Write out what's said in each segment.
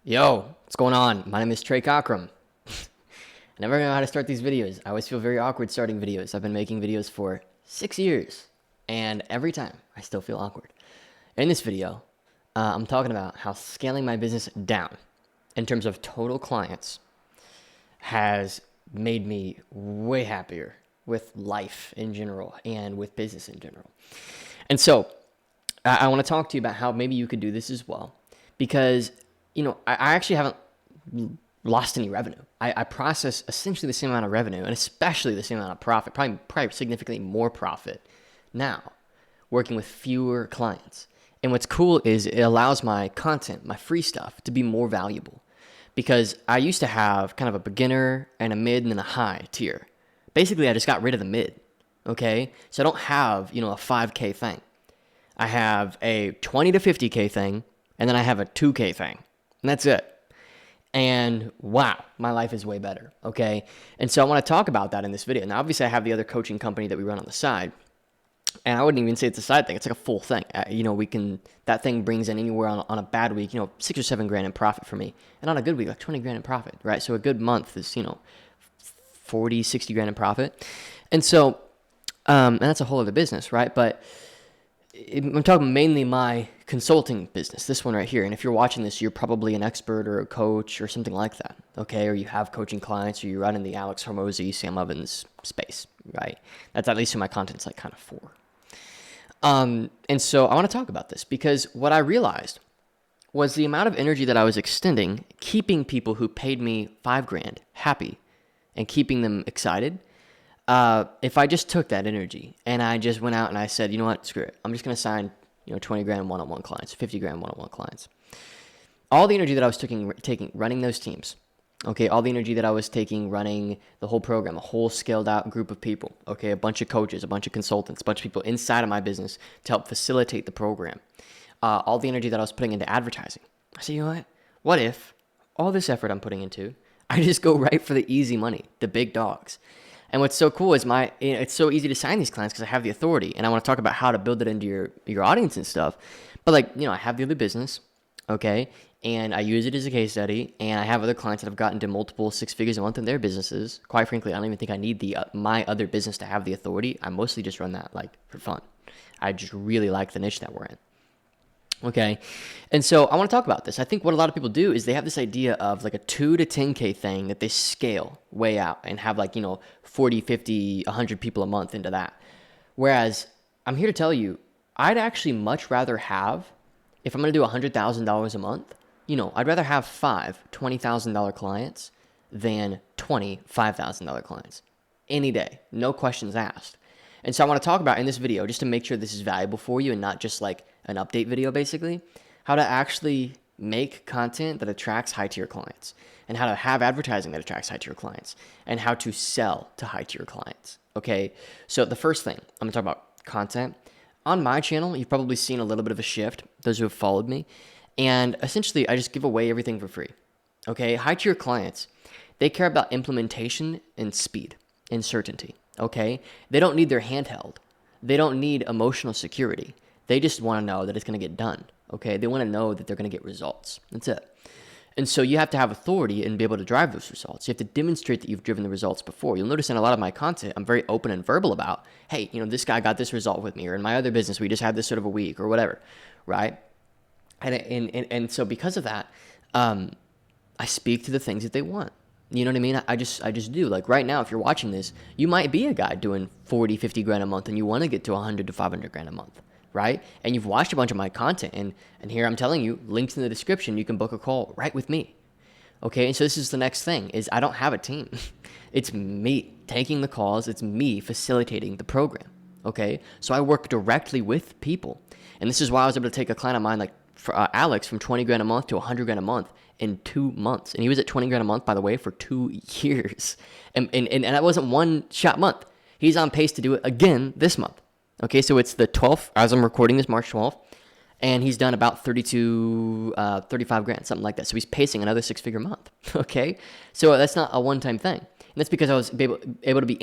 Yo, what's going on? My name is Trey Cockrum. I never know how to start these videos. I always feel very awkward starting videos. I've been making videos for 6 years, and every time I still feel awkward. In this video, I'm talking about how scaling my business down in terms of total clients has made me way happier with life in general and with business in general. And so I want to talk to you about how maybe you could do this as well, because I actually haven't lost any revenue. I process essentially the same amount of revenue and especially the same amount of profit, probably significantly more profit now, working with fewer clients. And what's cool is it allows my content, my free stuff, to be more valuable, because I used to have kind of a beginner and a mid and then a high tier. Basically, I just got rid of the mid. Okay, so I don't have a 5K thing. I have a 20 to 50K thing, and then I have a 2K thing, and that's it. And wow, my life is way better, okay? And so I want to talk about that in this video. Now, obviously, I have the other coaching company that we run on the side, and I wouldn't even say it's a side thing. It's like a full thing. That thing brings in anywhere on a bad week, 6 or 7 grand in profit for me, and on a good week, like 20 grand in profit, right? So a good month is 40, 60 grand in profit, and so and that's a whole other business, right? But I'm talking mainly my consulting business, this one right here. And if you're watching this, you're probably an expert or a coach or something like that, okay? Or you have coaching clients, or you run in the Alex Hormozy, Sam Ovens space, right? That's at least who my content's like kind of for. And so I want to talk about this because what I realized was the amount of energy that I was extending, keeping people who paid me 5 grand happy and keeping them excited. If I just took that energy and I just went out and I said, you know what, screw it. I'm just going to sign, 20 grand one-on-one clients, 50 grand one-on-one clients. All the energy that I was taking running those teams, okay, all the energy that I was taking running the whole program, a whole scaled out group of people, okay, a bunch of coaches, a bunch of consultants, a bunch of people inside of my business to help facilitate the program, all the energy that I was putting into advertising. I said, you know what if all this effort I'm putting into, I just go right for the easy money, the big dogs. And what's so cool is it's so easy to sign these clients because I have the authority, and I want to talk about how to build it into your audience and stuff. But I have the other business, okay, and I use it as a case study, and I have other clients that have gotten to multiple 6 figures a month in their businesses. Quite frankly, I don't even think I need my other business to have the authority. I mostly just run that for fun. I just really like the niche that we're in. Okay. And so I want to talk about this. I think what a lot of people do is they have this idea of like a 2 to 10K thing that they scale way out and have 40, 50, 100 people a month into that. Whereas I'm here to tell you, I'd actually much rather have, if I'm going to do $100,000 a month, I'd rather have 5 $20,000 clients than 20 $5,000 clients any day. No questions asked. And so I want to talk about in this video, just to make sure this is valuable for you and not just like an update video, basically, how to actually make content that attracts high-tier clients and how to have advertising that attracts high-tier clients and how to sell to high-tier clients, okay? So the first thing, I'm going to talk about content. On my channel, you've probably seen a little bit of a shift, those who have followed me, and essentially, I just give away everything for free, okay? High-tier clients, they care about implementation and speed and certainty. Okay, they don't need their handheld. They don't need emotional security. They just want to know that it's going to get done. Okay, they want to know that they're going to get results. That's it. And so you have to have authority and be able to drive those results. You have to demonstrate that you've driven the results before. You'll notice in a lot of my content, I'm very open and verbal about, hey, this guy got this result with me, or in my other business, we just had this sort of a week or whatever, right? And so because of that, I speak to the things that they want. You know what I mean? I just do. Like right now, if you're watching this, you might be a guy doing 40, 50 grand a month and you want to get to 100 to 500 grand a month, right? And you've watched a bunch of my content and here I'm telling you, links in the description, you can book a call right with me. Okay, and so this is the next thing, is I don't have a team. It's me taking the calls. It's me facilitating the program, okay? So I work directly with people. And this is why I was able to take a client of mine like Alex from 20 grand a month to 100 grand a month in 2 months. And he was at 20 grand a month, by the way, for 2 years. And that wasn't one shot month. He's on pace to do it again this month. Okay, so it's the 12th, as I'm recording this, March 12th. and he's done about 35 grand, something like that. So he's pacing another 6-figure month. Okay. So that's not a one-time thing. And that's because I was able to be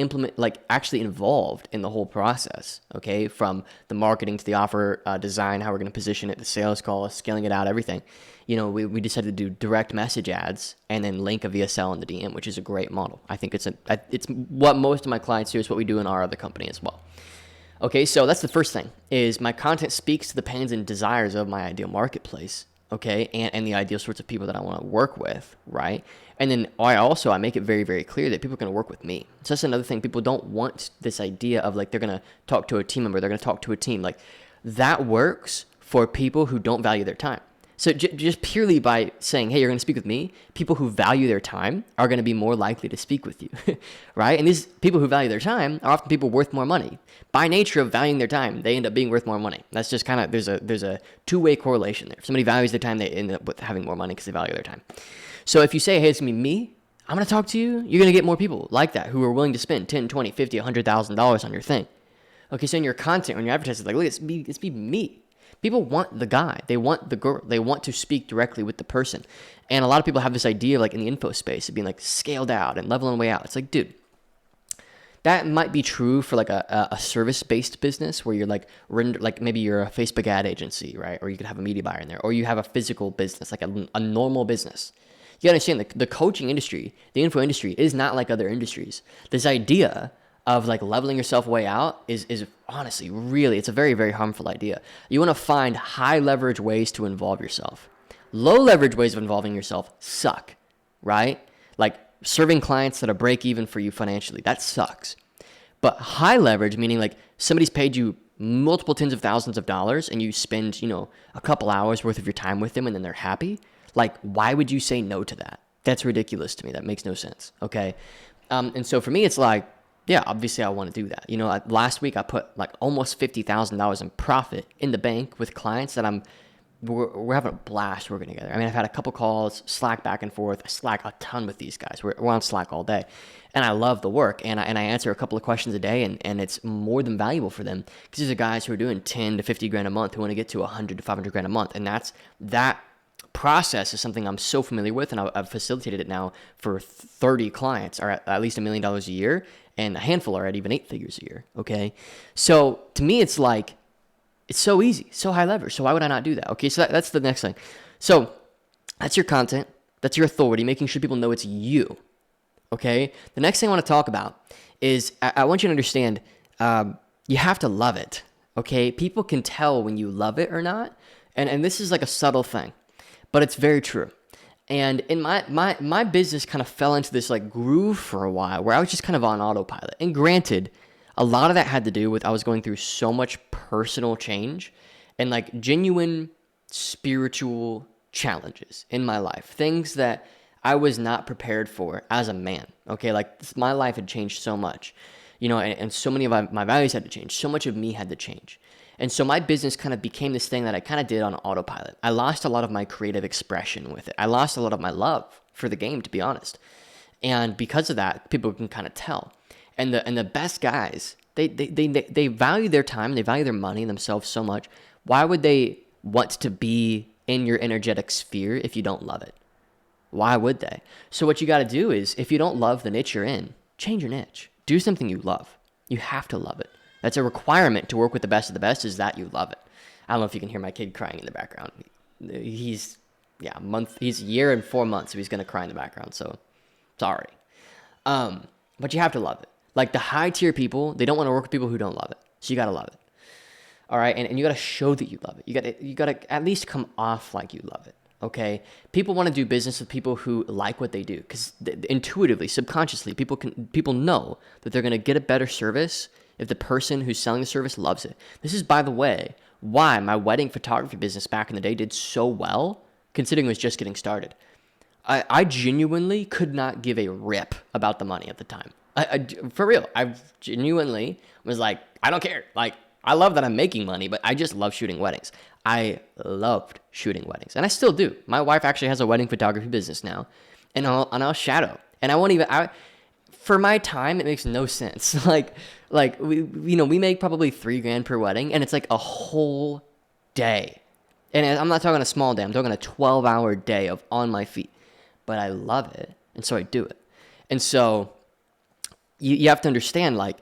actually involved in the whole process, okay? From the marketing to the offer design, how we're going to position it, the sales call, scaling it out, everything. We decided to do direct message ads and then link a VSL in the DM, which is a great model. I think it's what most of my clients do. It's what we do in our other company as well. Okay, so that's the first thing, is my content speaks to the pains and desires of my ideal marketplace, okay, and the ideal sorts of people that I want to work with, right? And then I make it very, very clear that people are going to work with me. So that's another thing. People don't want this idea of they're going to talk to a team member, they're going to talk to a team. That works for people who don't value their time. So just purely by saying, hey, you're going to speak with me, people who value their time are going to be more likely to speak with you, right? And these people who value their time are often people worth more money. By nature of valuing their time, they end up being worth more money. That's just kind of, there's a two-way correlation there. If somebody values their time, they end up with having more money because they value their time. So if you say, hey, it's going to be me, I'm going to talk to you, you're going to get more people like that who are willing to spend $10, $20, $50, $100,000 on your thing. Okay, so in your content, when your advertising, look, it's be me. People want the guy. They want the girl. They want to speak directly with the person. And a lot of people have this idea, in the info space, of being scaled out and leveling way out. It's dude, that might be true for a service-based business where you're maybe you're a Facebook ad agency, right? Or you could have a media buyer in there, or you have a physical business, a normal business. You gotta understand the coaching industry, the info industry is not like other industries. This idea of leveling yourself way out is honestly really, it's a very, very harmful idea. You want to find high leverage ways to involve yourself. Low leverage ways of involving yourself suck, right? Serving clients that are break even for you financially, that sucks. But high leverage, meaning somebody's paid you multiple tens of thousands of dollars and you spend, a couple hours worth of your time with them and then they're happy. Why would you say no to that? That's ridiculous to me. That makes no sense. Okay. And so for me, it's yeah, obviously I want to do that. Last week I put almost $50,000 in profit in the bank with clients that we're having a blast working together. I mean, I've had a couple calls, Slack back and forth. I Slack a ton with these guys. We're on Slack all day, and I love the work. And I answer a couple of questions a day, and it's more than valuable for them because these are guys who are doing 10 to 50 grand a month who want to get to 100 to 500 grand a month, and that process is something I'm so familiar with, and I've facilitated it now for 30 clients, or at least $1 million a year, and a handful are at even 8 figures a year. Okay, so to me, it's it's so easy, so high leverage. So why would I not do that? Okay, so that's the next thing. So that's your content, that's your authority, making sure people know it's you. Okay, the next thing I want to talk about is I want you to understand you have to love it. Okay, people can tell when you love it or not, and this is a subtle thing, but it's very true. And in my business kind of fell into this groove for a while where I was just kind of on autopilot. And granted, a lot of that had to do with I was going through so much personal change and genuine spiritual challenges in my life, things that I was not prepared for as a man. Okay, my life had changed so much, and so many of my values had to change. So much of me had to change. And so my business kind of became this thing that I kind of did on autopilot. I lost a lot of my creative expression with it. I lost a lot of my love for the game, to be honest. And because of that, people can kind of tell. And the best guys, they value their time, they value their money and themselves so much. Why would they want to be in your energetic sphere if you don't love it? Why would they? So what you got to do is, if you don't love the niche you're in, change your niche. Do something you love. You have to love it. That's a requirement to work with the best of the best, is that you love it. I don't know if you can hear my kid crying in the background. He's a year and 4 months, so he's going to cry in the background, so sorry. But you have to love it. The high tier people, they don't want to work with people who don't love it. So you got to love it. All right. And you got to show that you love it. You got to at least come off like you love it. Okay. People want to do business with people who like what they do, because intuitively, subconsciously, people know that they're going to get a better service if the person who's selling the service loves it. This is, by the way, why my wedding photography business back in the day did so well, considering it was just getting started. I genuinely could not give a rip about the money at the time. For real, I genuinely was I don't care. I love that I'm making money, but I just love shooting weddings. I loved shooting weddings, and I still do. My wife actually has a wedding photography business now, and I'll shadow. And I won't even. For my time, it makes no sense. We make probably $3,000 per wedding, and it's a whole day And I'm not talking a small day. I'm talking a 12-hour day of on my feet. But I love it, and so I do it. And so you have to understand, like,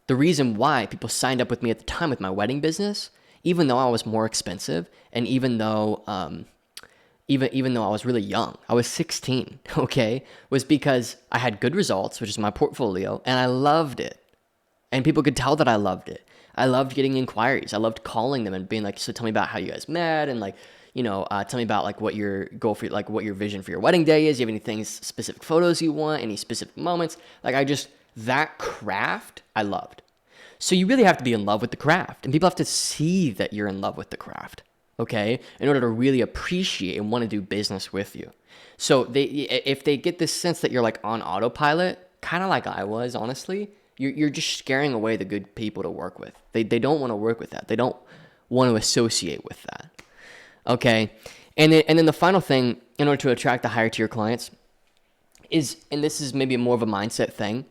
the reason why people signed up with me at the time with my wedding business, even though I was more expensive, and even though even though I was really young, I was 16, okay, was because I had good results, which is my portfolio, and I loved it. And people could tell that I loved it. I loved getting inquiries. I loved calling them and being like, so tell me about how you guys met, and like, tell me about like what your goal for, like what your vision for your wedding day is. You have any things, specific photos you want, any specific moments? Like that craft I loved. So you really have to be in love with the craft, and people have to see that you're in love with the craft, okay, in order to really appreciate and want to do business with you. So if they get this sense that you're like on autopilot, kind of like I was, honestly, you're just scaring away the good people to work with. They don't want to work with that. They don't want to associate with that. Okay. And then the final thing, in order to attract the higher tier clients, is, and this is maybe more of a mindset thing,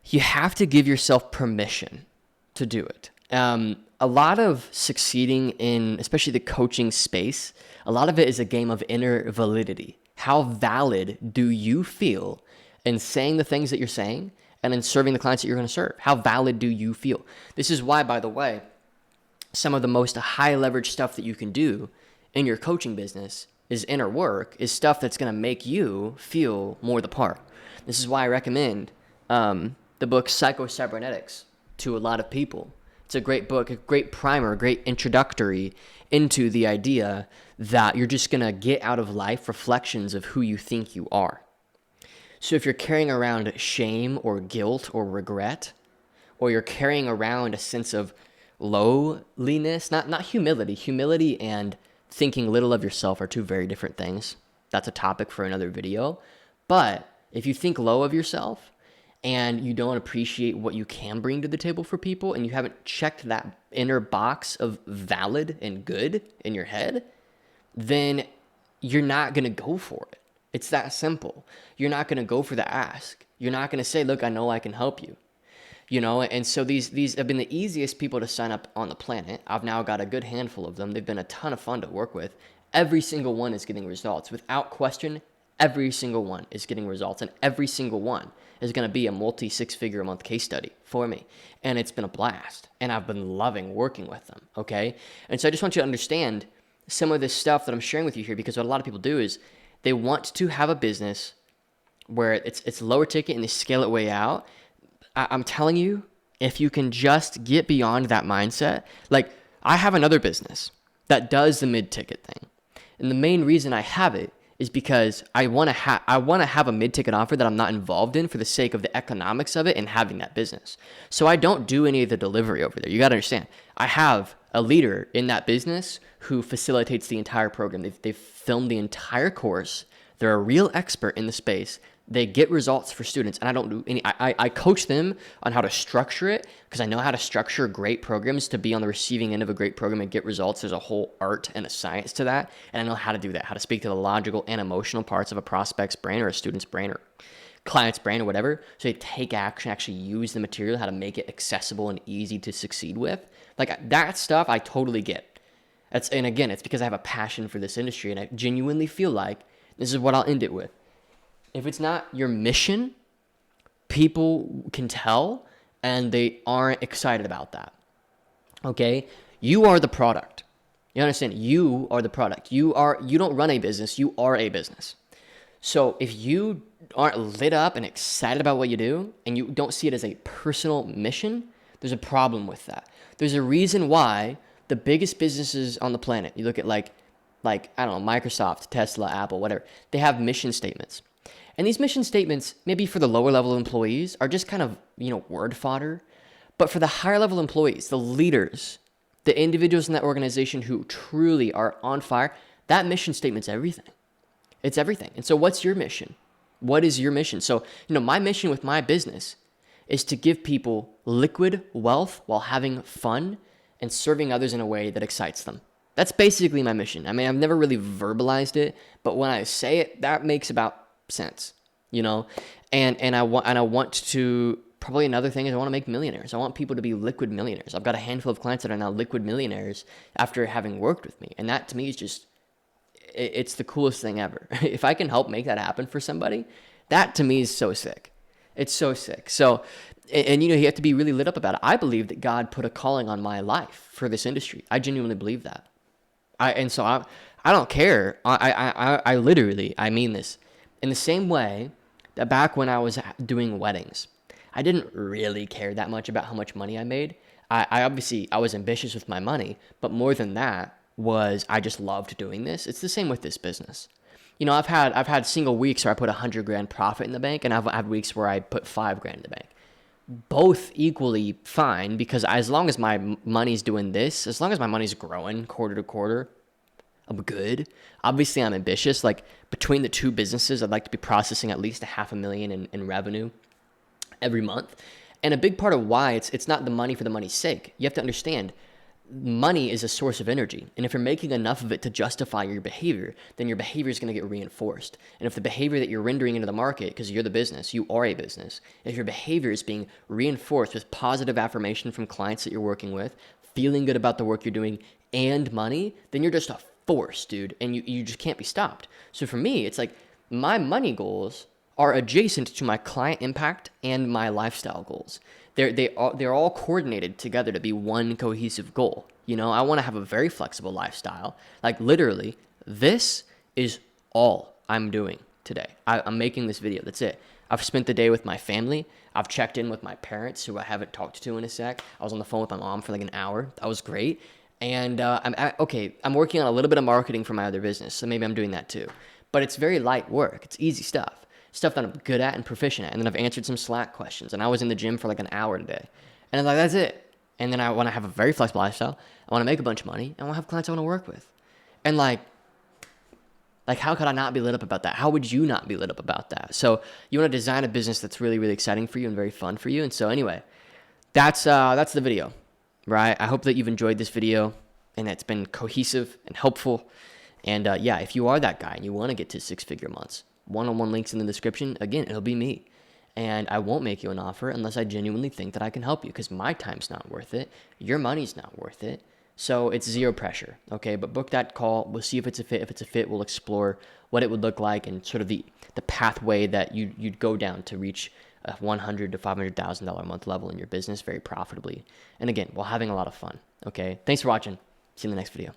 you have to give yourself permission to do it. A lot of succeeding in, especially the coaching space, a lot of it is a game of inner validity. How valid do you feel in saying the things that you're saying and in serving the clients that you're going to serve? How valid do you feel? This is why, by the way, some of the most high leverage stuff that you can do in your coaching business is inner work, is stuff that's going to make you feel more the part. This is why I recommend the book Psycho-Cybernetics to a lot of people. It's a great book, a great primer, a great introductory into the idea that you're just going to get out of life reflections of who you think you are. So if you're carrying around shame or guilt or regret, or you're carrying around a sense of lowliness, not humility. Humility and thinking little of yourself are two very different things. That's a topic for another video. But if you think low of yourself and you don't appreciate what you can bring to the table for people, and you haven't checked that inner box of valid and good in your head, then you're not going to go for it. It's that simple. You're not going to go for the ask. You're not going to say, look, I know I can help you. And so these have been the easiest people to sign up on the planet. I've now got a good handful of them. They've been a ton of fun to work with. Every single one is getting results. Without question, every single one is getting results. And every single one is going to be a multi-six-figure a month case study for me. And it's been a blast. And I've been loving working with them, okay? And so I just want you to understand some of this stuff that I'm sharing with you here, because what a lot of people do is they want to have a business where it's lower ticket and they scale it way out. I'm telling you, if you can just get beyond that mindset, like I have another business that does the mid-ticket thing. And the main reason I have it is because I want to have a mid-ticket offer that I'm not involved in for the sake of the economics of it and having that business. So I don't do any of the delivery over there. You got to understand, I have a leader in that business who facilitates the entire program. They've filmed the entire course. They're a real expert in the space. They get results for students, and I don't do any. I coach them on how to structure it, because I know how to structure great programs to be on the receiving end of a great program and get results. There's a whole art and a science to that, and I know how to do that, how to speak to the logical and emotional parts of a prospect's brain or a student's brain or client's brain or whatever. So they take action, actually use the material, how to make it accessible and easy to succeed with. Like that stuff, I totally get. And again, it's because I have a passion for this industry, and I genuinely feel like this is what I'll end it with. If it's not your mission, people can tell, and they aren't excited about that. Okay? You are the product. You understand? You are the product. You don't run a business, you are a business. So if you aren't lit up and excited about what you do, and you don't see it as a personal mission, there's a problem with that. There's a reason why the biggest businesses on the planet, you look at like I don't know, Microsoft, Tesla, Apple, whatever, they have mission statements. And these mission statements, maybe for the lower level employees, are just kind of, word fodder. But for the higher level employees, the leaders, the individuals in that organization who truly are on fire, that mission statement's everything. It's everything. And so what's your mission? What is your mission? So, my mission with my business is to give people liquid wealth while having fun and serving others in a way that excites them. That's basically my mission. I mean, I've never really verbalized it, but when I say it, that makes about sense, and I want to probably another thing is I want to make millionaires. I want people to be liquid millionaires. I've got a handful of clients that are now liquid millionaires after having worked with me. And that to me is just, it's the coolest thing ever. If I can help make that happen for somebody, that to me is so sick. It's so sick. So, and you have to be really lit up about it. I believe that God put a calling on my life for this industry. I genuinely believe that. I don't care. I literally, I mean this. In the same way that back when I was doing weddings, I didn't really care that much about how much money I made. I obviously, I was ambitious with my money, but more than that was I just loved doing this. It's the same with this business. I've had single weeks where I put $100,000 profit in the bank, and I've had weeks where I put $5,000 in the bank. Both equally fine, because as long as my money's doing this, as long as my money's growing quarter to quarter, I'm good. Obviously, I'm ambitious. Like between the two businesses, I'd like to be processing at least $500,000 in revenue every month. And a big part of why it's not the money for the money's sake. You have to understand, money is a source of energy. And if you're making enough of it to justify your behavior, then your behavior is going to get reinforced. And if the behavior that you're rendering into the market, because you're the business, you are a business, if your behavior is being reinforced with positive affirmation from clients that you're working with, feeling good about the work you're doing, and money, then you're just a force, dude. And you just can't be stopped. So for me, it's like my money goals are adjacent to my client impact and my lifestyle goals. They're all coordinated together to be one cohesive goal. I want to have a very flexible lifestyle. Like literally, this is all I'm doing today. I'm making this video. That's it. I've spent the day with my family. I've checked in with my parents, who I haven't talked to in a sec. I was on the phone with my mom for like an hour. That was great. And I'm working on a little bit of marketing for my other business, so maybe I'm doing that too. But it's very light work. It's easy stuff that I'm good at and proficient at. And then I've answered some Slack questions, and I was in the gym for like an hour today. And I'm like, that's it. And then I want to have a very flexible lifestyle. I want to make a bunch of money. I want to have clients I want to work with. And like how could I not be lit up about that? How would you not be lit up about that? So you want to design a business that's really, really exciting for you and very fun for you. And so anyway, that's the video, right? I hope that you've enjoyed this video and it's been cohesive and helpful. And if you are that guy and you want to get to 6-figure months, one-on-one links in the description. Again, it'll be me. And I won't make you an offer unless I genuinely think that I can help you, because my time's not worth it. Your money's not worth it. So it's zero pressure, okay? But book that call. We'll see if it's a fit. If it's a fit, we'll explore what it would look like and sort of the pathway that you'd go down to reach a $100,000 to $500,000 a month level in your business very profitably. And again, while having a lot of fun, okay? Thanks for watching. See you in the next video.